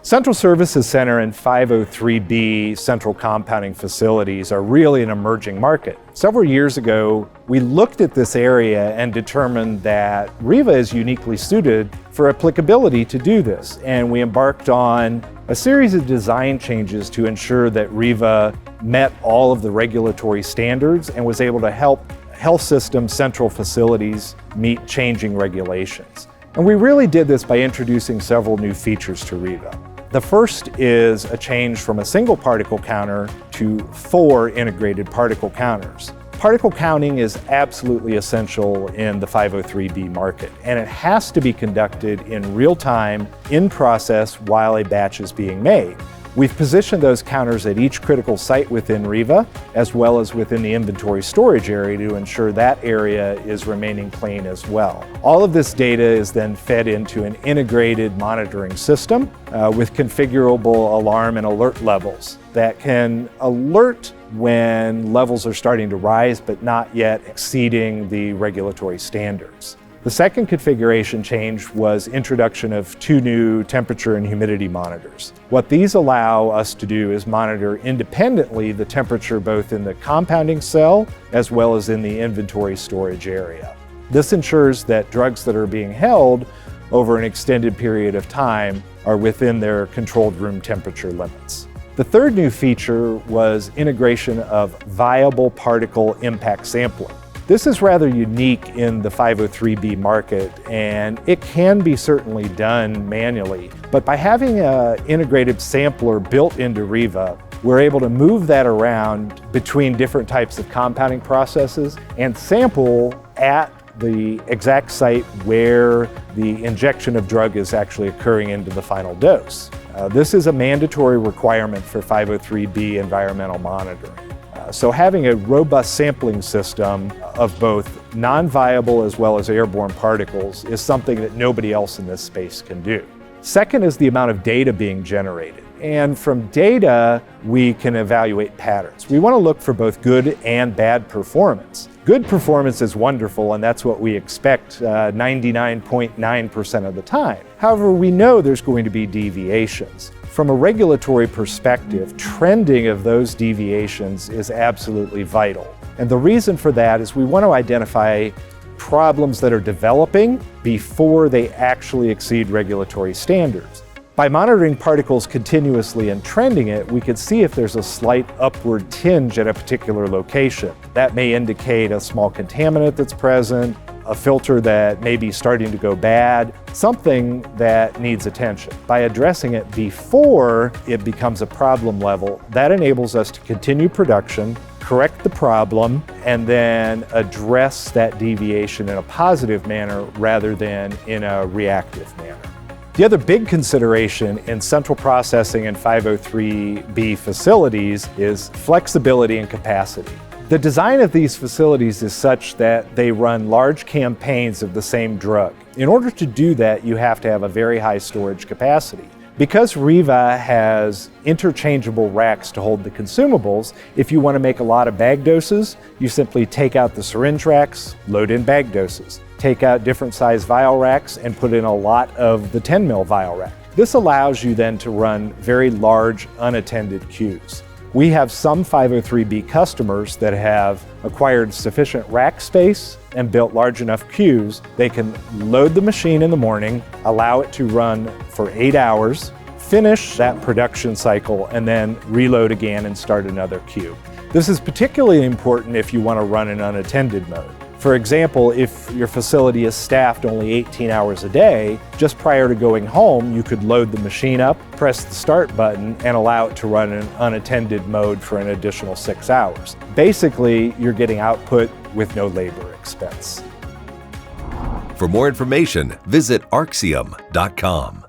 Central Services Center and 503B central compounding facilities are really an emerging market. Several years ago, we looked at this area and determined that RIVA is uniquely suited for applicability to do this. And we embarked on a series of design changes to ensure that RIVA met all of the regulatory standards and was able to help health system central facilities meet changing regulations. And we really did this by introducing several new features to RIVA. The first is a change from a single particle counter to 4 integrated particle counters. Particle counting is absolutely essential in the 503B market, and it has to be conducted in real time, in process, while a batch is being made. We've positioned those counters at each critical site within RIVA, as well as within the inventory storage area to ensure that area is remaining clean as well. All of this data is then fed into an integrated monitoring system with configurable alarm and alert levels that can alert when levels are starting to rise but not yet exceeding the regulatory standards. The second configuration change was introduction of 2 new temperature and humidity monitors. What these allow us to do is monitor independently the temperature both in the compounding cell as well as in the inventory storage area. This ensures that drugs that are being held over an extended period of time are within their controlled room temperature limits. The third new feature was integration of viable particle impact sampling. This is rather unique in the 503B market, and it can be certainly done manually. But by having an integrated sampler built into RIVA, we're able to move that around between different types of compounding processes and sample at the exact site where the injection of drug is actually occurring into the final dose. This is a mandatory requirement for 503B environmental monitoring. So having a robust sampling system of both non-viable as well as airborne particles is something that nobody else in this space can do. Second is the amount of data being generated. And from data, we can evaluate patterns. We want to look for both good and bad performance. Good performance is wonderful, and that's what we expect 99.9% of the time. However, we know there's going to be deviations. From a regulatory perspective, trending of those deviations is absolutely vital. And the reason for that is we want to identify problems that are developing before they actually exceed regulatory standards. By monitoring particles continuously and trending it, we could see if there's a slight upward tinge at a particular location. That may indicate a small contaminant that's present, a filter that may be starting to go bad, something that needs attention. By addressing it before it becomes a problem level, that enables us to continue production, correct the problem, and then address that deviation in a positive manner rather than in a reactive manner. The other big consideration in central processing and 503B facilities is flexibility and capacity. The design of these facilities is such that they run large campaigns of the same drug. In order to do that, you have to have a very high storage capacity. Because RIVA has interchangeable racks to hold the consumables, if you want to make a lot of bag doses, you simply take out the syringe racks, load in bag doses. Take out different size vial racks and put in a lot of the 10 ml vial rack. This allows you then to run very large unattended queues. We have some 503B customers that have acquired sufficient rack space and built large enough queues. They can load the machine in the morning, allow it to run for 8 hours, finish that production cycle, and then reload again and start another queue. This is particularly important if you want to run in unattended mode. For example, if your facility is staffed only 18 hours a day, just prior to going home, you could load the machine up, press the start button, and allow it to run in unattended mode for an additional 6 hours. Basically, you're getting output with no labor expense. For more information, visit arxium.com.